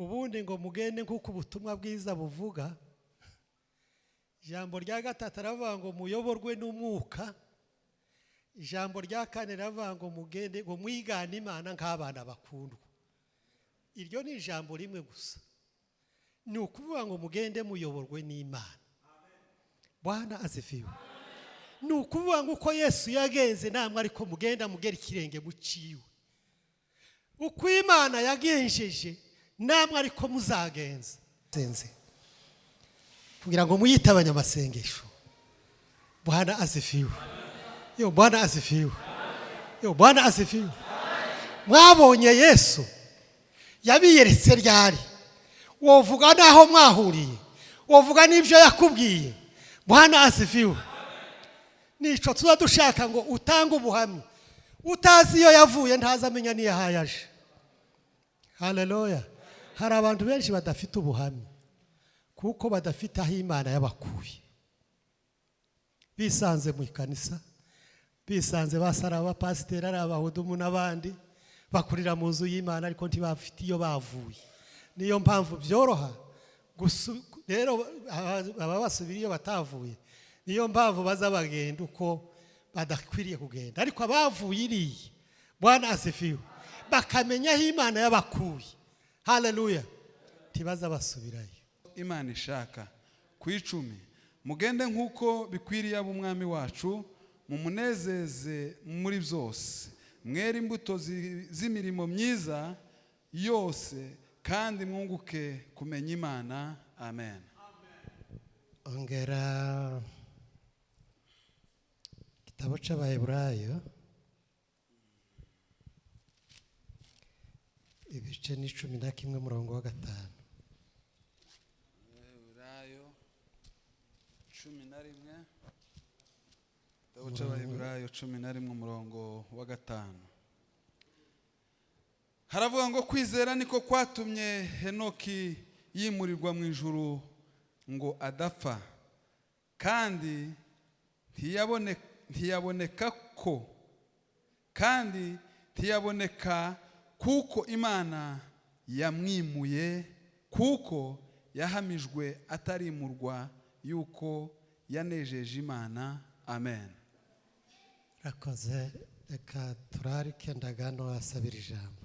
ubundi ngo mugende nk'uko ubutumwa bwiza buvuga. Ijambo rya gatatu aravuga ngo muyoborwe n'umwuka. Ijambo rya kane ravuga ngo mugende ngo mwigane Imana nk'abana bakundwa. Iryo ni ijambo rimwe gusa. Ni ukuvuga ngo mugende muyoborwe n'Imana. Bwana asifiwe. Ni ukuvuga ngo uko Yesu yagenze namwe ariko mugenda mugera ikirenge muciwe. Uko Imana yagenjeje namwe ariko muzagenza. Kugira ngo muyite abanyamasengesho. Bwana asifiwe. Yo Bwana asifiwe. Yo Bwana asifiwe. Mwabonye Yesu yabiyeretse ryari. Wovuga naho mwahuriye. Wovuga n'ibyo yakubwiye. Bwana asifiwe. Nico tuza dushaka ngo utange ubuhamya. Utazi iyo yavuye ntazamenya niyo hayaje. Haleluya. Hari abantu benshi badafite ubuhamya kuko badafite aho Imana yabakuye. Bisanze mu ikanisa, bisanze basaraba pasiteri ari abahudumu n'abandi bakurira mu nzu y'Imana ariko ntibafite iyo bavuye. Niyo mpamvu byoroha rero ababasubira iyo batavuye. Niyo mpamvu baza bagenda uko badakwiriye kugenda. Ariko abavuye iriye, Bwana asifiwe, bakamenya aho Imana yabakuye. Haleluya. Tibaza basubirayo. Imana ishaka ku 10 mugende nk'uko bikwiriye ab'umwami wacu, mumunezeze muri byose, mwere imbuto z'imirimo myiza yose, kandi mwunguke kumenya Imana. Amen. Ongera Igitabo cy'Abaheburayo ibice ni 11 murongo wa 5. Abaheburayo 11. Igitabo cy'Abaheburayo 11 murongo wa 5. Haravuga ngo kwizera niko kwatumye Henoki yimurirwa mu ijuru ngo adapfa, kandi ntiyaboneka kuko Imana yamwimuye, kuko yahamijwe atarimurwa yuko yanejeje Imana. Amen. Rakoze. Reka turarike ndagano asabira ijambo.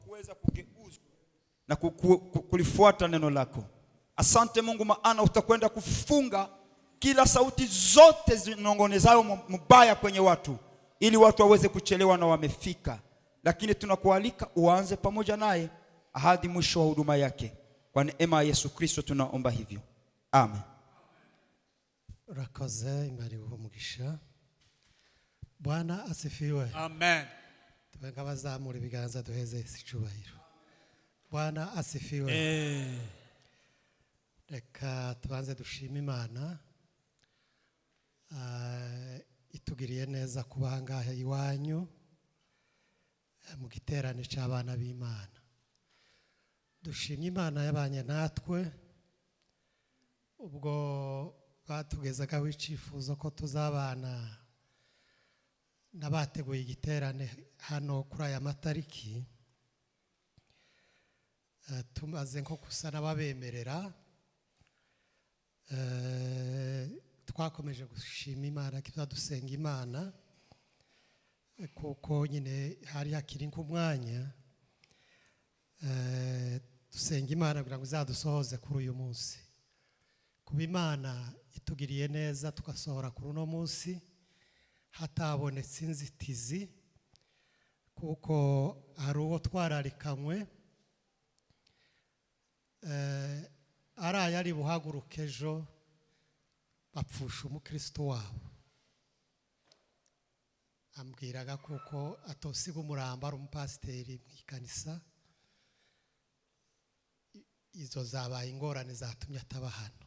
Kuweza kugeuzwa na kulifuata neno lako. Asante Mungu, maana utakwenda kufunga kila sauti zote zinongonezayo mbaya kwenye watu, ili watu waweze kuchelewa na wamefika. Lakini tunakualika uanze pamoja naye hadi mwisho wa huduma yake. Kwa neema ya Yesu Kristo tunaomba hivyo. Amen. Rakoze. Imari umugisha. Bwana asifiwe. Amen. Tukabazamura ibiganza duheze icubahiro. Bwana asifiwe. Reka tubanze dushima Imana itugiriye neza kuba ngaha iwanyu mu giterane cy'abana b'Imana. Dushimye Imana yabanye natwe ubwo batugezagaho icyifuzo ko tuzabana n'abateguye igiterane hano kuri aya matariki. Tumaze nko gusa n'ababemerera. Twakomeje gushima Imana, dusenga Imana kuko nyine hari hakiri nk'umwanya. Dusenga Imana kugira ngo izadusohoze kuri uyu munsi. Kuba Imana itugiriye neza tugasohora kuri uno munsi hatabonetse inzitizi, kuko hari uwo twararikanywe araye ari buhaguruke ejo bapfusha umukristo wabo. Ambwiraga kuko atosiga umuramba ari umupasiteri mu ikanisa. Izo zabaye ingorane zatumye ataba hano.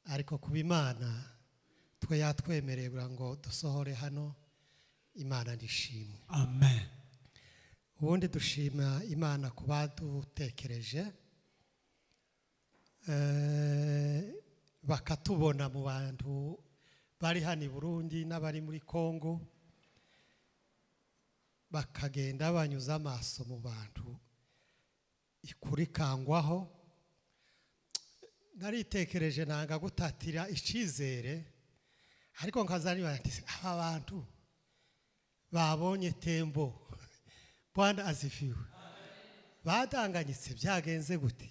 ariko kuba Imana twe yatwemereye ngo dusohore hano. Imana nishimwe. Amen. Ubundi dushima Imana kuba dutekereje bakatubona mu bantu bari hano i Burundi n'abari muri Kongo, bakagenda banyuza amaso mu bantu ikuri kangwaho. Naritekereje nanga gutatira icizere, ariko nkazani bati aba bantu babonye tembo. Bwana asifiwe. Badanganyitse byagenze gute?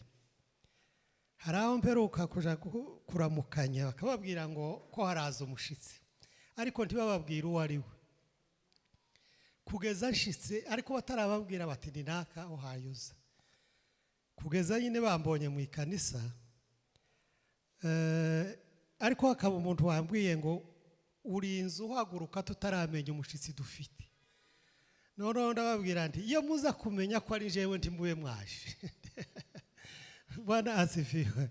Haraho mperuka kuja kuramukanya bakababwira ngo ko haraza umushitsi, ariko ntibababwira uwo ari we kugeza nshitse, ariko batarababwira bati ni naka uhayuza. Kugeza nyine bambonye mu ikanisa, ariko hakaba umuntu wambwiye ngo urinze uhaguruka tutaramenya umushitsi dufite. None ndababwira nti iyo muza kumenya ko ari jewe ntimbuye mwaje. Bwana asifiwe.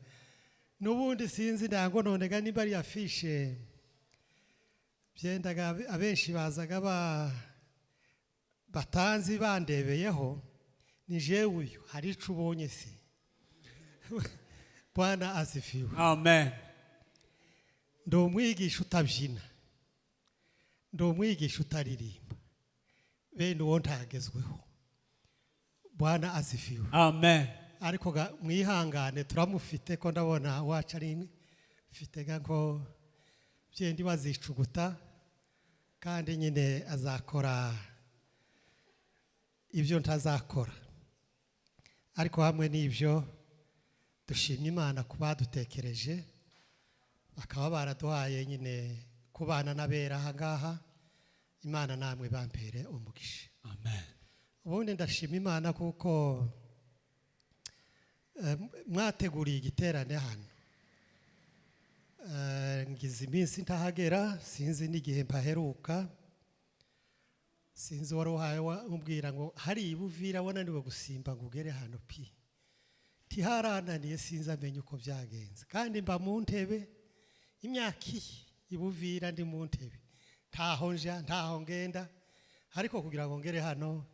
Nubundi sinzi ndango nonega niba ari afishe byendaga abenshi bazaga batanzi bandebeyeho, ni jewe uyu hari ico ubonye se. Bwana asifiwe. Amen. Ndo umwigisha utabyina, ndo umwigisha utaririmba, bene uwo ntagezweho. Bwana asifiwe. Amen. Ariko mwihangane turamufite ko ndabona wacu ari mfite ngo byendi bazicuguta, kandi nyine azakora ibyo ntazakora. Ariko hamwe n'ibyo dushimye Imana kuba dutekereje, bakaba baraduhaye nyine kubana n'abera aha ngaha. Imana namwe bampere umugisha. Amen. Ubundi ndashima Imana kuko mwateguriye igiterane hano. Ngize iminsi ntahagera, sinzi n'igihe mpaheruka, sinzi wari uhaye umbwira ngo hari ibuvira wananiwe gusimba ngo ugere hano pi. Tiharananiye, sinzi amenye uko byagenze, kandi mba mu ntebe imyaka ibuvira ndi mu ntebe, ntaho nja ntaho ngenda, ariko kugira ngo ngere hano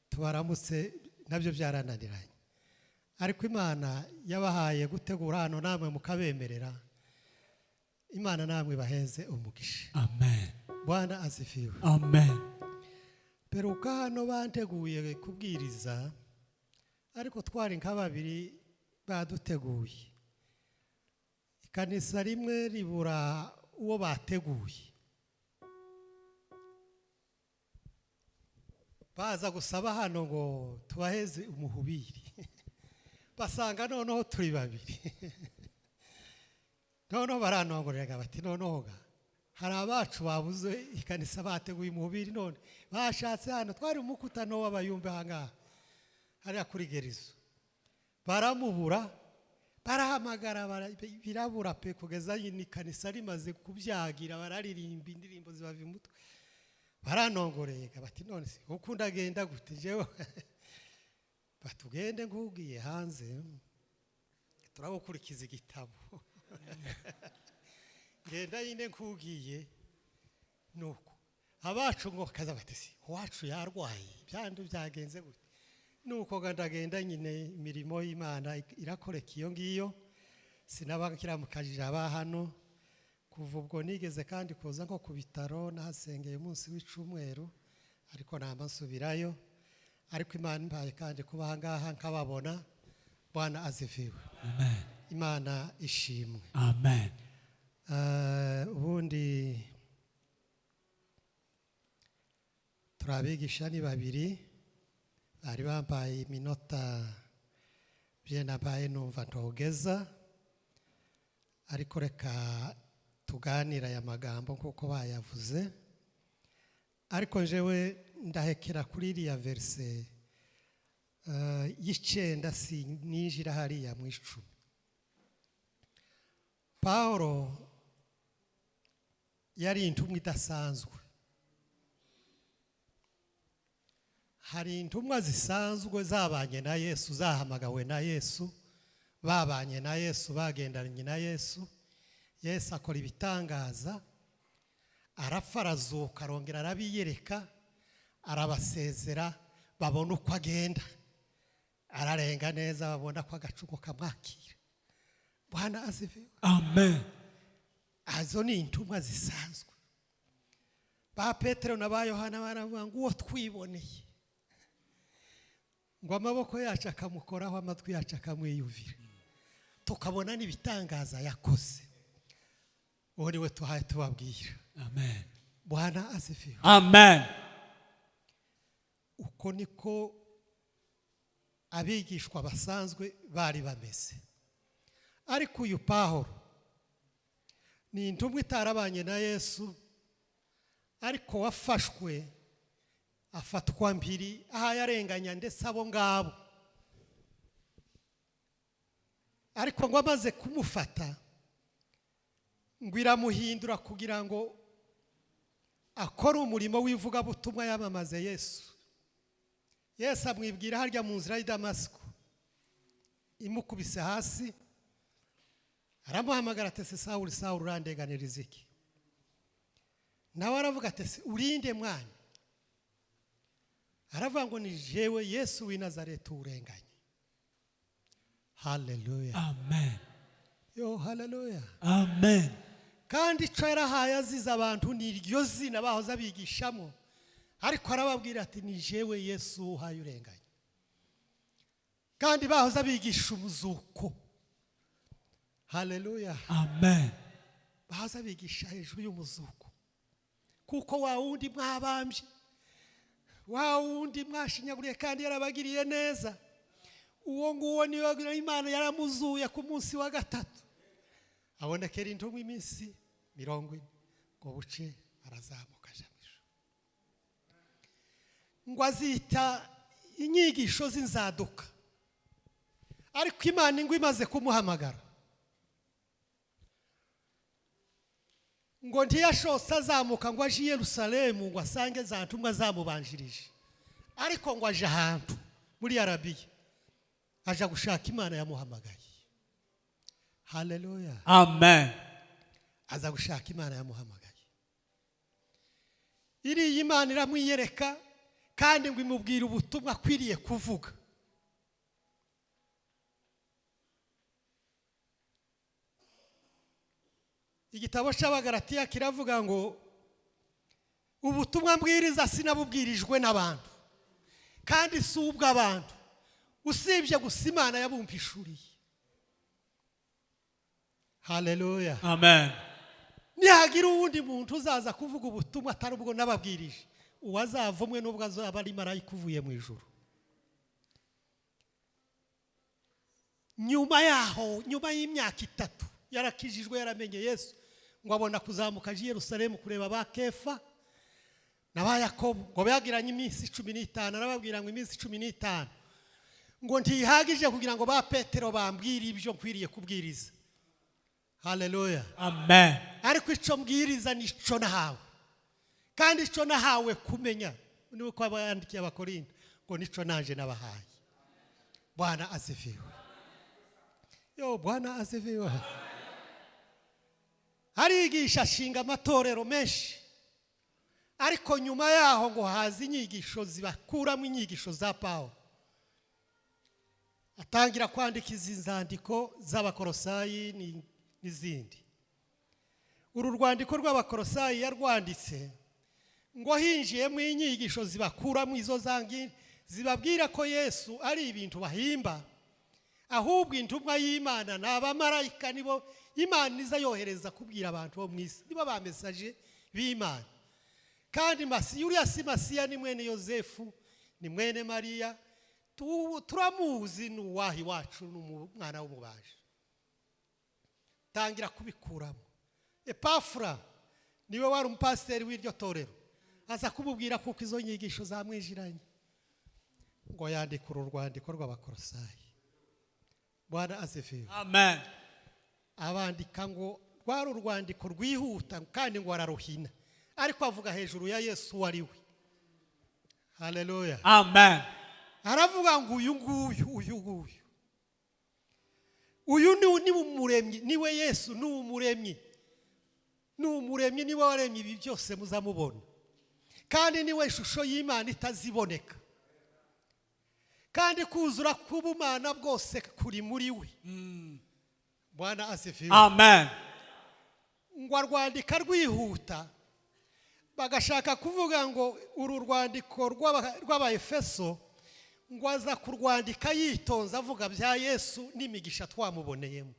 tubaramutse nabyo byarananiranye. Ariko Imana yabahaye gutegura hano, namwe mukabemerera. Imana namwe baheze umugisha. Amen. Bwana asifiwe. Amen. Peruka hano banteguye kubwiriza, ariko twari nka babiri baduteguye. Ikanisa rimwe ribura uwo bateguye, baza gusaba hano ngo tubaheze umuhubiri. Basanga noneho turi babiri. Noneho baranongorera bati noneho hari abacu babuze ikanisa bateguye umuhubiri, none bashatse hano twari umukutano w'abayumbe hanga hariya kuri Gerizo. Baramubura, barahamagara birabura pe, kugeza yini kanisa rimaze kubyagira, bararirimba indirimbo zibavi mutwe. Baranongoreye bati none se ukunda agenda gute jewe? Batugende ngugiye hanze turagukurikiza igitabo. Ngenda yine ngugiye nuko abacu ngo kaza batesi wacu yarwaye byandu byagenze gute. Nuko ndagenda nyine imirimo y'Imana irakoreka iyo ngiyo, sinabakira mukajije aba hano. Kuva ubwo nigeze kandi kuza nko ku bitaro nahasengeye umunsi w'icumweru, ariko namba nsubirayo. Ariko Imana mbaye kandi kuba ngaha nkababona. Bwana asifiwe. Amen. Imana ishimwe. Amen. Ubundi turabigisha ni babiri, bari bambaye iminota byena baye numva ntogeza, ariko reka tuganira aya magambo kuko bayavuze. Ariko jewe ndahekera kuri iriya verse y'icenda ninjira hariya mu 10. Paulo yari intumwa idasanzwe. Hari intumwa zisanzwe zabanye na Yesu, zahamagawe na Yesu, babanye na Yesu, bagendanye na Yesu. Yesu akora ibitangaza, arapfa arazuka, arongera arabiyereka, arabasezera, babona uko agenda, ararenga neza, babona ko agacuko kamwakira. Bwana asifiwe. Amen. Azo ni intumwa zisanzwe. Ba Petero na ba Yohana baravuga ngo uwo twiboneye, ngo amaboko yacu akamukoraho, amatwi yacu akamwiyumvira, tukabona n'ibitangaza yakoze. Uwo niwe tuhaye tubabwira. Amen. Bwana asifiwe. Amen. Uko niko abigishwa basanzwe bari bameze. Ariko uyu Pawulo ni intumwa itarabanye na Yesu, ariko wafashwe afatwa mpiri, aha yarenganya ndetse abo ngabo. Ariko ngo amaze kumufata, ngo iramuhindura kugira ngo akore umurimo w'ivugabutumwa yamamaze Yesu. Yesu amwibwira harya mu nzira y'i Damasiko, imukubise hasi, aramuhamagara ati Sawuli, Sawuli, urandeganiriza iki? Nawe aravuga ati urinde mwana? Aravuga ngo ni jewe Yesu w'i Nazareti urenganye. Hallelujah. Amen. Yo, hallelujah. Amen. Kandi ico yarahaye aziza abantu ni iryo zina bahoza bigishamo, ariko arababwira ati ni jewe Yesu uhaye urenganye. Kandi bahoza bigisha umuzuko. Hallelujah. Amen. Bahoza bigisha hejuru y'umuzuko, kuko wa wundi mwabambye, wa wundi mwashinyaguriye kandi yarabagiriye neza, uwo nguwo niwe Imana yaramuzuye ku munsi wa gatatu, abonekera intumwa iminsi 40, ngo buce arazamuka aja mwisho. Ngo azita inyigisho z'inzaduka, ariko Imana ngo imaze kumuhamagara, ngo ntiyashose azamuka ngo aje i Yerusalemu ngo asange za ntumwa zamubanjirije, ariko ngo aje ahantu muri Arabiya, aja gushaka Imana yamuhamagaye. Hallelujah. Amen. Aza gushaka Imana yamuhamagaye. Iri Imana iramwiyereka kandi ngo imubwira ubutumwa akwiriye kuvuga. Igitabo cy'Abagalatiya kiravuga ngo ubutumwa mbwiriza sinabubwirijwe n'abantu, kandi si ubw'abantu, usibye gusa Imana yabumpishuriye. Hallelujah. Amen. Nihagira uwundi muntu uzaza kuvuga ubutumwa atari ubwo nababwirije, uwazavumwe n'ubwo azaba ari marayika uvuye mu ijuru. Nyuma yaho, nyuma y'imyaka 3 yarakijijwe, yaramenye Yesu, ngo abona kuzamuka aje i Yerusalemu kureba ba Kefa na ba Yakobo, ngo bagiranye iminsi 15, arababwira ngo iminsi 15 ngo ntihagije kugira ngo ba Petero bambwire ibyo nkwiriye kubwiriza. Hallelujah. Amen. Ariko ico mbwiriza nico nahawe, kandi ico nahawe kumenya niwe kwa bayandikiye Abakorinto ngo nico naje nabahaye. Bwana asifiwe. Yo, Bwana asifiwe. Harigisha shinga amatorero menshi, ariko nyuma yaho ngo haza inyigisho zibakuramo inyigisho za Pawulo. Atangira kwandika izi nzandiko z'Abakolosayi n'izindi. Uru rwandiko rw'Abakolosayi yarwanditse ngo hinjiyemo inyigisho zibakuramo izo zangi, zibabwira ko Yesu ari ibintu bahimba, ahubwo intumwa y'Imana n'abamarayika nibo Imana iza yohereza kubwira abantu bo mwisi, nibo ba message b'Imana. Kandi uriya si Masiya, ni mwene Yosefu, ni mwene Mariya, turamuzi n'uwahi wacu n'umwana w'umubaje. Tangira kubikuramo. Epafra niwe wari umupasiteri w'iryo torero, aza kumubwira kuko izo nyigisho zamwijiranye, ngo yandika uru rwandiko rw'Abakolosayi. Bwana asifiwe. Amen. Abandika ngo rwari urwandiko rwihuta kandi ngo araruhina, ariko avuga hejuru ya Yesu wari we. Hallelujah. Amen. Aravuga ngo uyu ni umuremyi, niwe Yesu ni umuremyi, n'umuremyi niwe waremye ibi byose muzamubona kandi niwe ishusho y'Imana itaziboneka kandi kuzura kubumana bwose kuri muri we. Bwana asifiwe. Amen. Ngo arwandika rwihuta bagashaka kuvuga ngo uru rwandiko rw'Abaefeso ngo aza kurwandika yitonze avuga bya Yesu n'imigisha twamuboneyemo.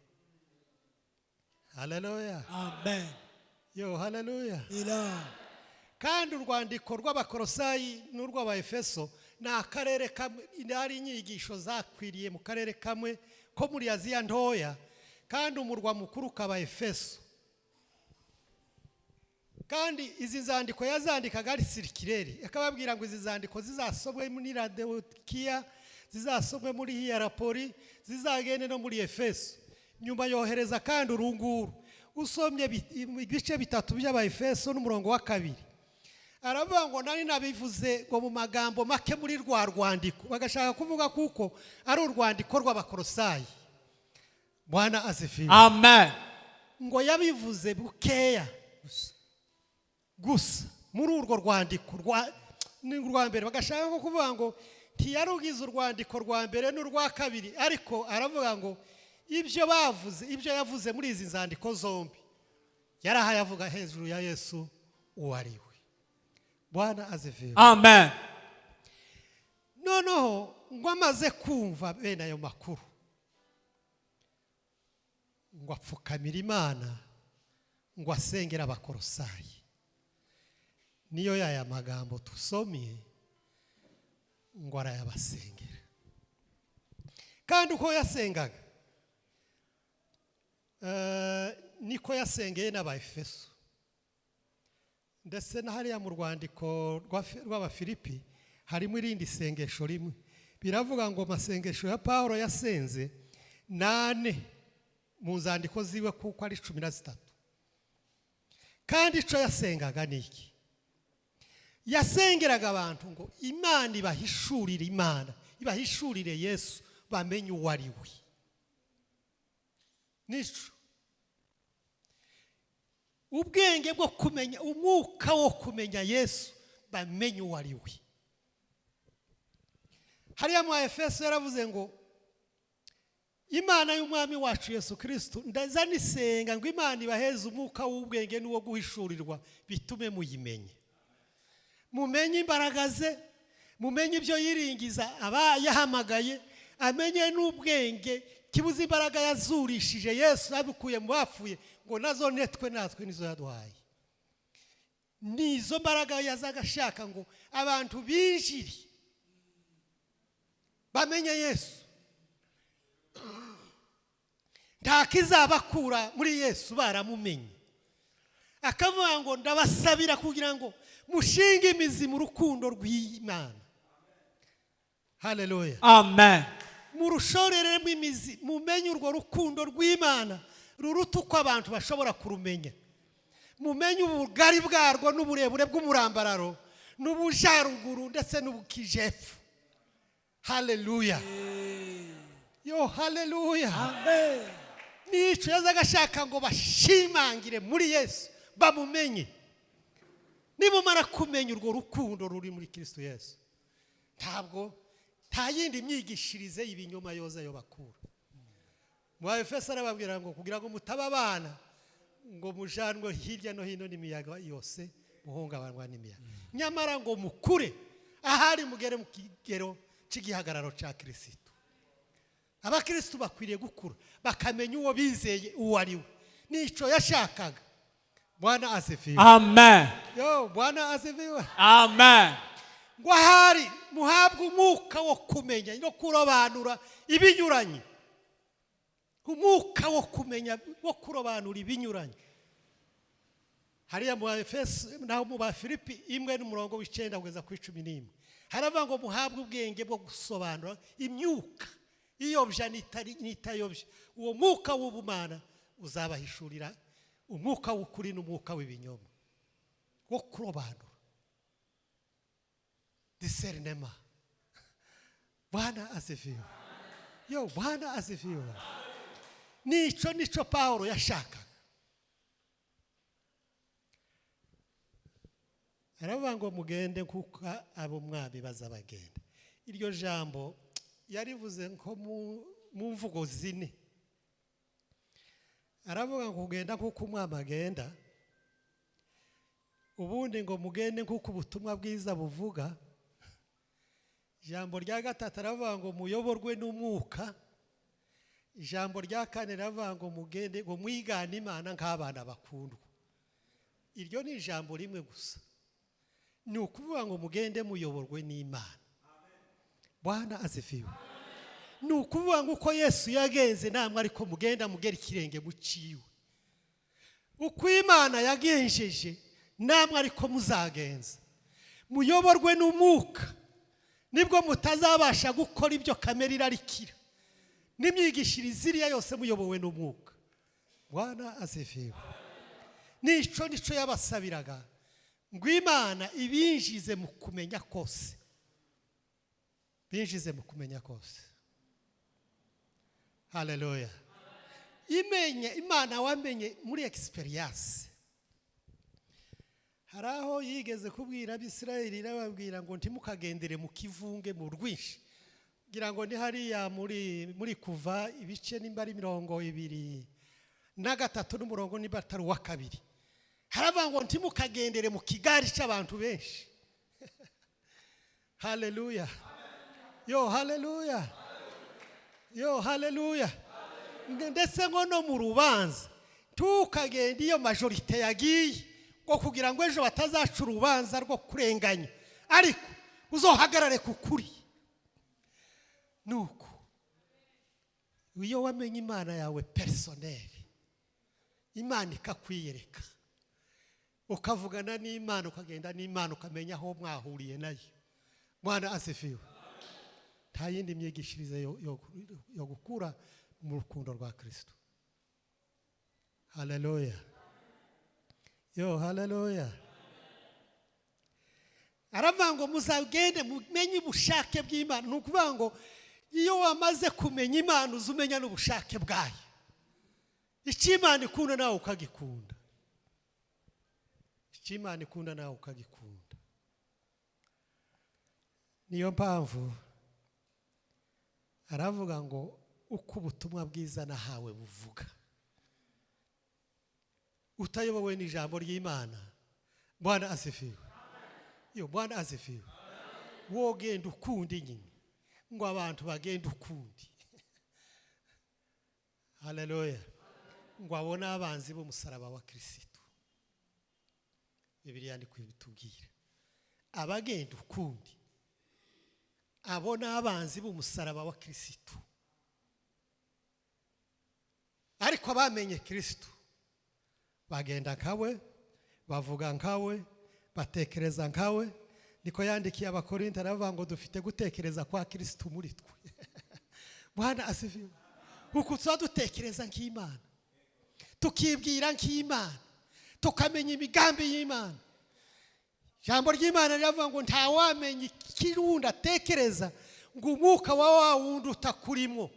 Haleluya. Amen. Yo haleluya. Ila. Kandi urwandiko rw'Abakolosayi n'urw'Abaefeso na akarere kamwe, ari inyigisho zakwiriye mu karere kamwe ko muri Aziya ntoya, kandi umurwa mukuru kaba Efeso. Kandi izi zandiko yazandikaga ari sirikireri, akababwira ngo izi zandiko zizasomwe muri Laodikiya, zizasomwe muri Hierapoli, zizagende no muri Efeso. Nyuma yohereza kandi urunguru usomye ibice bitatu by'Abaefeso n'umurongo wa 2. Aravuga ngo nari nabivuze ngo mu magambo make muri rwa rwandiko, bagashaka kuvuga kuko ari urwandiko rw'Abakolosayi. Bwana asifiwe. Amen. Ngo yabivuze bukeya gusa muri urwo rwandiko rwa mbere, bagashaka kuvuga ngo ntiyarugize urwandiko rwa mbere n'urwa 2, ariko aravuga ngo ibyo bavuze, ibyo yavuze muri izi nzandiko zombi yaraha yavuga hejuru ya Yesu uwariwe. Bwana asifiwe. Amen. Noneho ngo amaze kumva bene ayo makuru ngo apfukamira Imana ngo asengera Abakolosayi. Niyo yaya magambo tusomye ngo arayabasengera. Kandi uko yasengaga niko yasengeye n'Abaefeso. Ndetse na hariya mu rwandiko rw'Abafilipi harimo irindi sengesho rimwe, biravuga ngo amasengesho ya Paulo yasenze 8 mu nzandiko ziwe kuko ari 13. Kandi ico yasengaga niki? Yasengeraga abantu ngo Imana ibahishurire, Imana ibahishurire Yesu bamenye uwo ari we. Nico ubwenge bwo kumenya, umwuka wo kumenya Yesu bamenye uwo ari we. Hariya mu Efeso yaravuze ngo Imana y'umwami wacu Yesu Kristo ndaza nisenga ngo Imana ibaheze umwuka w'ubwenge n'uwo guhishurirwa bitume muyimenye. Mumenye imbaraga ze, mumenye ibyo yiringiza aba yahamagaye, amenye n'ubwenge kibuze imbaraga yazurishije Yesu abikuye mu bapfuye ngo nazo netwe natwe nizo yaduhaye. Nizo mbaraga yazaga shaka ngo abantu binjiri bamenye Yesu. Nta kizabakura muri Yesu baramumenye. Akavuga ngo ndabasabira kugira ngo mushinge imizi mu rukundo rw'Imana. Haleluya. Amen. Murushoreremo imizi, mumenye urwo rukundo rw'Imana ruruta uko abantu bashobora kurumenya. Mumenye ubugari bwarwo n'uburebure bw'umurambararo n'ubujaruguru ndetse n'ubukijefu. Haleluya. Yo haleluya. Amen. Nico yazaga shaka ngo bashimangire muri Yesu bamumenye. Nimumara kumenya urwo rukundo ruri muri Kristo Yesu, ntabwo nta yindi myigishirize y'ibinyoma yoza yo bakura. Mu Efeso arababwira ngo kugira ngo mutababana ngo mujanwe hirya no hino n'imiyaga yose muhungabanwa n'imiyaga. Nyamara ngo mukure ahari mugere mu kigero cy'igihagararo cya Kristo. Abakristo bakwiriye gukura bakamenya uwo bizeye uwo ari we. Nico yashakaga. Bwana asifiwe. Amen. Yo Bwana asifiwe. Amen. Ngo ahari muhabwe umwuka wo kumenya no kurobanura ibinyuranye. Umwuka wo kumenya wo kurobanura ibinyuranye. Hariya mu Efeso naho mu Bafilipi 1:9 kugeza ku 11 haravuga ngo muhabwe ubwenge bwo gusobanura imyuka iyobya nitayobya. Uwo mwuka w'ubumana uzabahishurira umwuka w'ukuri n'umwuka w'ibinyoma wo kurobanura. Discernment. Bwana asifiwe. Yo Bwana asifiwe. Nico Paulo yashakaga. aravuga ngo mugende kuko abo mwami bazabagenda. Iryo jambo yarivuze nko mu mvugo zine. Aravuga ngo kugenda kuko umwami agenda, ubundi ngo mugende kuko ubutumwa bwiza buvuga. Ijambo rya gatatu aravuga ngo muyoborwe n'umwuka. Ijambo rya kane aravuga ngo mugende ngo mwigane Imana nk'abana bakundwa. Iryo ni ijambo rimwe gusa, ni ukuvuga ngo mugende muyoborwe n'Imana. Bwana asifiwe. Ni ukuvuga ngo uko Yesu yagenze namwe ariko mugenda mugera ikirenge muciwe. Uko Imana yagenjeje namwe ariko muzagenza. Muyoborwe n'umwuka, nibwo mutazabasha gukora ibyo kamere irarikira. N'imyigishirize iriya yose muyobowe n'umwuka. Bwana asifiwe. Nico yabasabiraga ngo Imana ibinjize mu kumenya kose. Binjize mu kumenya kose. Haleluya. Imana wamenye muri experience. Haraho yigeze kubwira Abisirayeli irababwira ngo ntimukagendere mu kivunge mu rwinshi. Gira ngo ni hariya muri kuva ibice nimba ari 23 n'umurongo niba atari wa kabiri. Haravuga ngo ntimukagendere mu kigari cy'abantu benshi. Haleluya. Yo haleluya. Yo haleluya. Ndetse ngo no mu rubanza tukagenda iyo majorite yagiye ngo kugira ngo ejo batazaca urubanza rwo kurenganya, ariko uzohagarare ku kuri. Nuko iyo wamenye Imana yawe personnel, Imana ikakwiyereka, ukavugana n'Imana, ukagenda n'Imana, ukamenya aho mwahuriye nayo. Bwana asifiwe. Nta yindi myigishirize yo gukura mu rukundo rwa Kristo. Haleluya. Yo haleluya. Aravuga ngo muzagende mumenye ubushake bw'Imana. Nukuvuga ngo iyo wamaze kumenya Imana uzumenya n'ubushake bwayo. Icyo Imana ikunda nawe ukagikunda. Icyo Imana ikunda nawe ukagikunda. Niyo mpamvu aravuga ngo uko ubutumwa bwiza nahawe buvuga. Utayobowe n'ijambo ry'Imana. Bwana asifiwe. Yo Bwana asifiwe. Wogenda ukundi nyine ngo abantu bagenda ukundi. Haleluya. Ngo abona abanzi b'umusaraba wa Kristo. Bibiliya ni kwitubwira. Abagenda ukundi abona abanzi b'umusaraba wa Kristo. Ariko bamenye Kristo bagenda nkawe, bavuga nkawe, batekereza nkawe. Niko yandikiye Abakorinto aravuga ngo dufite gutekereza kwa Kristo muri twe. Bwana asifiwe. Uko dutekereza nk'Imana, tukibwira nk'Imana, tukamenya imigambi y'Imana. Jambo ry'Imana riravuga ngo nta wamenye ikirundi atekereza ngo umwuka wa wundi utakurimo.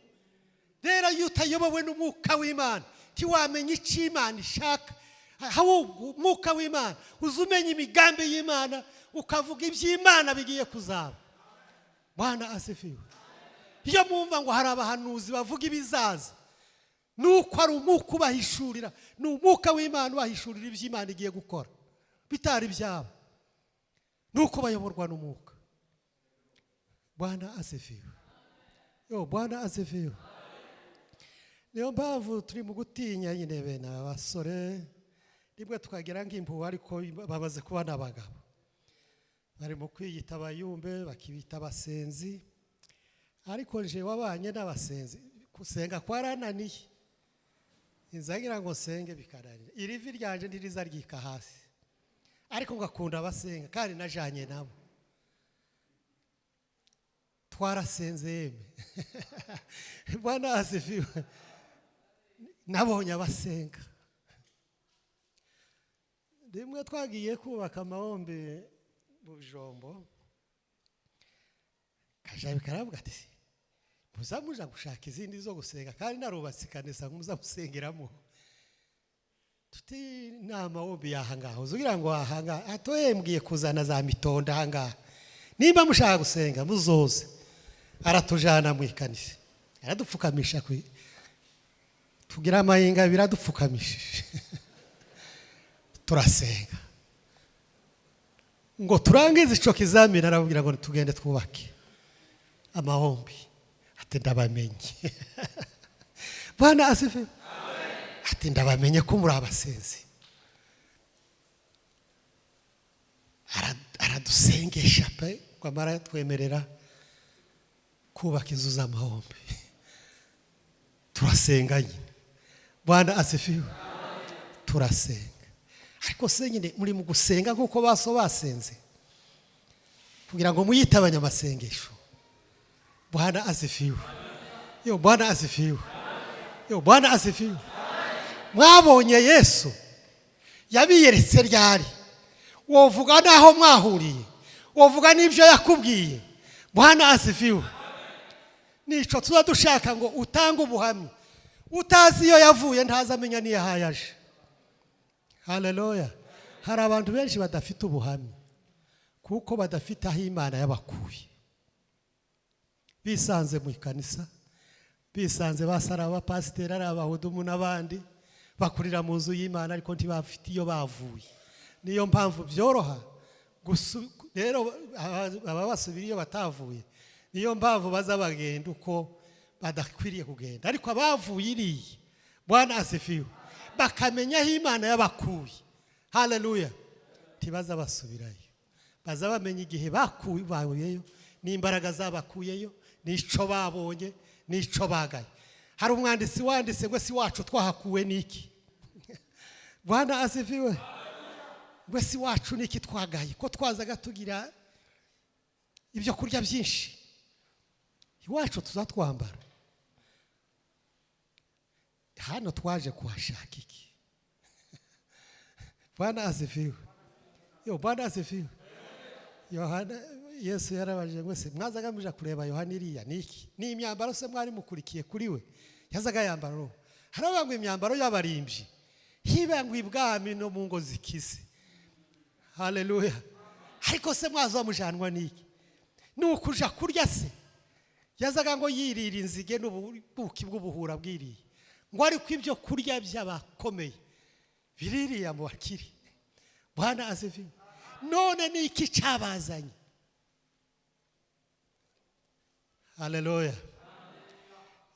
Rero iyo utayobowe n'umwuka w'Imana ntiwamenye icyo Imana ishaka. Ahubwo umwuka w'Imana uzumenya imigambi y'Imana, ukavuga iby'Imana bigiye kuzaba. Bwana asifiwe. Iyo mwumva ngo hari abahanuzi bavuga ibizaza, nuko ari umwuka ubahishurira, ni umwuka w'Imana ubahishurira iby'Imana igiye gukora bitari byabo. Nuko bayoborwa n'umwuka. Bwana asifiwe. Yo Bwana asifiwe. Niyo mpamvu turi mu gutinya nyine bene abasore, rimwe tukagera nk'impuhwe ariko babaze kuba n'abagabo. Bari mu kwiyita abayumbe, bakibita abasenzi, ariko nje wabanye n'abasenzi kusenga kwarananiye. Inzagira ngo senge bikararira. Irivi ryanje ndiriza ryika hasi. Ariko ngakunda abasenga kandi najanye nabo. Twarasenze yeme. Bwana asifiwe. Nabonye abasenga. Rimwe twagiye kubaka amahombe mu Bijombo. Kajabi karavuga ati muzamuja gushaka izindi zo gusenga kandi narubatse kanisa muzamusengeramo. tuti nama obi yahangaho uzugira ngo ahanga atoyembwiye kuzana za mitonda hangaha nimba mushaka gusenga muzoze aratujana mu ikanisa aradupfukamisha tugira amayinga biradupfukamishije turasenga ngo turangize ico kizamini arabwira ngo tugende twubake amahombi ati ndabamenye Bwana asifiwe ati ndabamenye ko muri abasenzi aradusengesha pe kwamara twemerera kubaka inzu z'amahombi turasenga nyine Bwana asifiwe turasenga ariko se nyine muri mu gusenga nkuko basenze kugira ngo muyite abanyamasengesho Bwana asifiwe yo Bwana asifiwe yo Bwana asifiwe mwabonye Yesu yabiyeretse ryari wovuga naho mwahuriye wovuga n'ibyo yakubwiye Bwana asifiwe nico tuza dushaka ngo utanga ubuhamya utazi iyo yavuye ntazamenya niyo hayaje haleluya hari abantu benshi badafite ubuhamya kuko badafite aho Imana yabakuye bisanze mu ikanisa bisanze basara pasiteri ari abahudumu n'abandi bakurira mu nzu y'Imana ariko ntibafite iyo bavuye niyo mpamvu byoroha rero ababasubira iyo batavuye niyo mpamvu bazabagenda uko badakwiriye kugenda ariko abavuye iriye Bwana asifiwe bakamenya aho Imana yabakuye haleluya ntibaza basubirayo baza bamenya igihe bakuyeyo n'imbaraga zabakuyeyo nico babonye nico bagaye hari umwanditsi wanditse ngo si wacu twahakuwe niki Bwana asifiwe ngo si wacu niki twagaye ko twazaga tugira ibyo kurya byinshi iwacu tuzatwambara hano twaje kuhashaka iki Bwana asifiwe yo Bwana asifiwe Yohana Yesu yarabajije ngo se mwazaga muje kureba Yohana iriya niki ni imyambaro se mwari mukurikiye kuri we yazaga yambaro harabangwa imyambaro y'abarimbyi hibangwa ibwami no mu ngo zikize haleluya ariko se mwazo mujanwa niki nukuja kurya se yazaga ngo yirira inzige n'ubuki bw'ubuhura bwiriye ngo ariko ibyo kurya by'abakomeye biririya mu bakiri Bwana asifiwe none niki cabazanye haleluya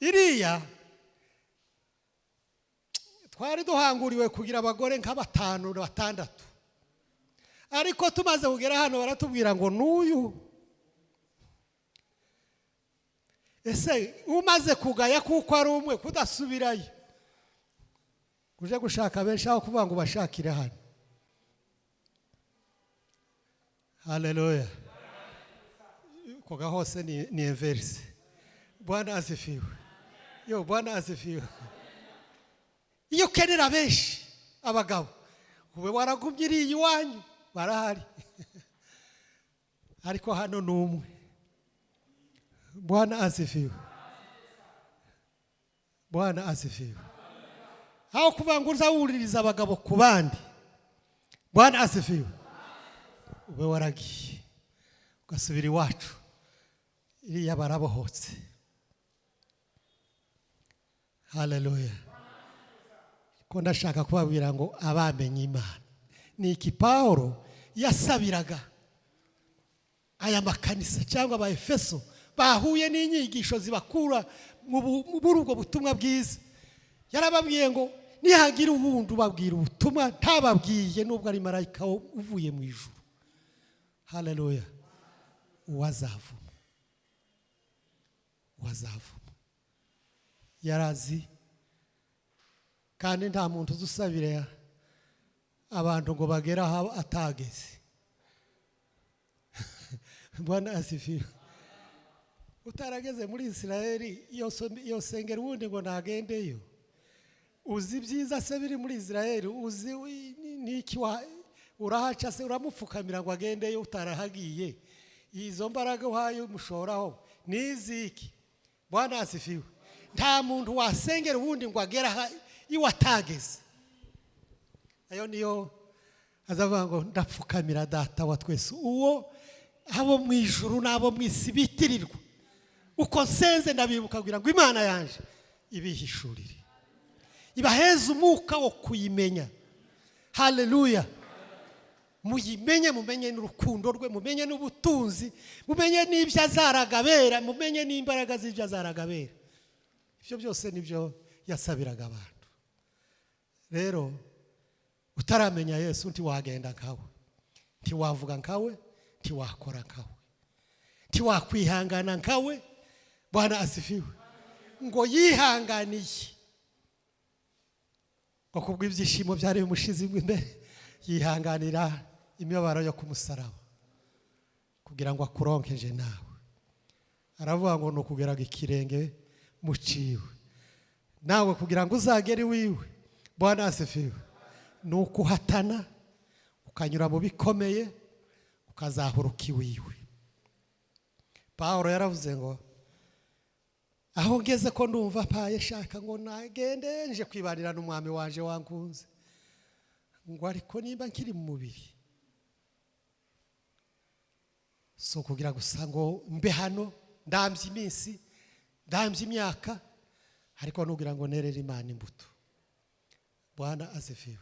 iriya twari duhanguriwe kugira abagore nk'abatanu batandatu ariko tumaze kugera hano baratubwira ngo nuyu ese umaze kugaya kuko ari umwe kudasubirayo kuje gushaka benshi aho kuvuga ngo bashakire hano haleluya koga hose ni inverse Bwana asifiwe yo Bwana asifiwe iyo kenera benshi abagabo ube waragumye iri iwanyu barahari ariko hano numwe Bwana asifiwe Bwana asifiwe aho kubanguza wuririza abagabo ku bandi Bwana asifiwe ube waragiye ugasubira iwacu iriya barabohotse haleluya ko ndashaka kubabwira ngo abamenye Imana ni iki Paulo yasabiraga aya makanisa cyangwa aba Efeso bahuye n'inyigisho zibakura muri ubwo butumwa bwiza yarababwiye ngo nihagira ubundi ubabwira ubutumwa ntababwiye nubwo ari marayika uvuye mu ijuru haleluya wazavuma yarazi kandi nta muntu uzusabira abantu ngo bagera aho atageze Bwana asifiwe utarageze muri Israeli iyo sengera ubundi ngo nagendeyo uzi byiza se biri muri Israeli uzi niki urahaca se uramupfukamira ngo agendeyo utarahagiye izo mbaraga uhaye umushoraho niziki Bwana asifiwe nta muntu wasengera ubundi ngo agera iwatageze ayo niyo azavuga ngo ndapfukamira data wa twese uwo abo mu ijuru nabo mu isi bitirirwa uko nsenze ndabibuka kugira ngo Imana yanje ibihishurire ibaheze umwuka wo kuyimenya. Haleluya. Muyimenye, mumenye n'urukundo rwe, mumenye n'ubutunzi, mumenye n'ibyo azaragabera, mumenye n'imbaraga z'ibyo azaragabera. Ibyo byose nibyo yasabiraga abantu. Rero utaramenya Yesu ntiwagenda nkawe, ntiwavuga nkawe, ntiwakora nkawe, ntiwakwihangana nkawe. Bwana asifiwe. Ngo yihanganiye ngo kubw'ibyishimo byari bimushize imbere yihanganira imibabaro yo kumusaraba kugira ngo akuronkeje nawe. Aravuga ngo nukugeraga ikirenge muciwe nawe kugira ngo uzagere wiwe. Bwana asifiwe. Nukuhatana ukanyura mu bikomeye ukazahuruka iwiwe. Paulo yaravuze ngo aho ngeze ko ndumva paye shaka ngo nagende nje kwibanira n'umwami wanje wankunze ngo ariko nimba nkiri mu mubiri so kugira gusa ngo mbe hano ndambye iminsi ndambye imyaka ariko nugira ngo nerere Imana imbuto. Bwana asifiwe.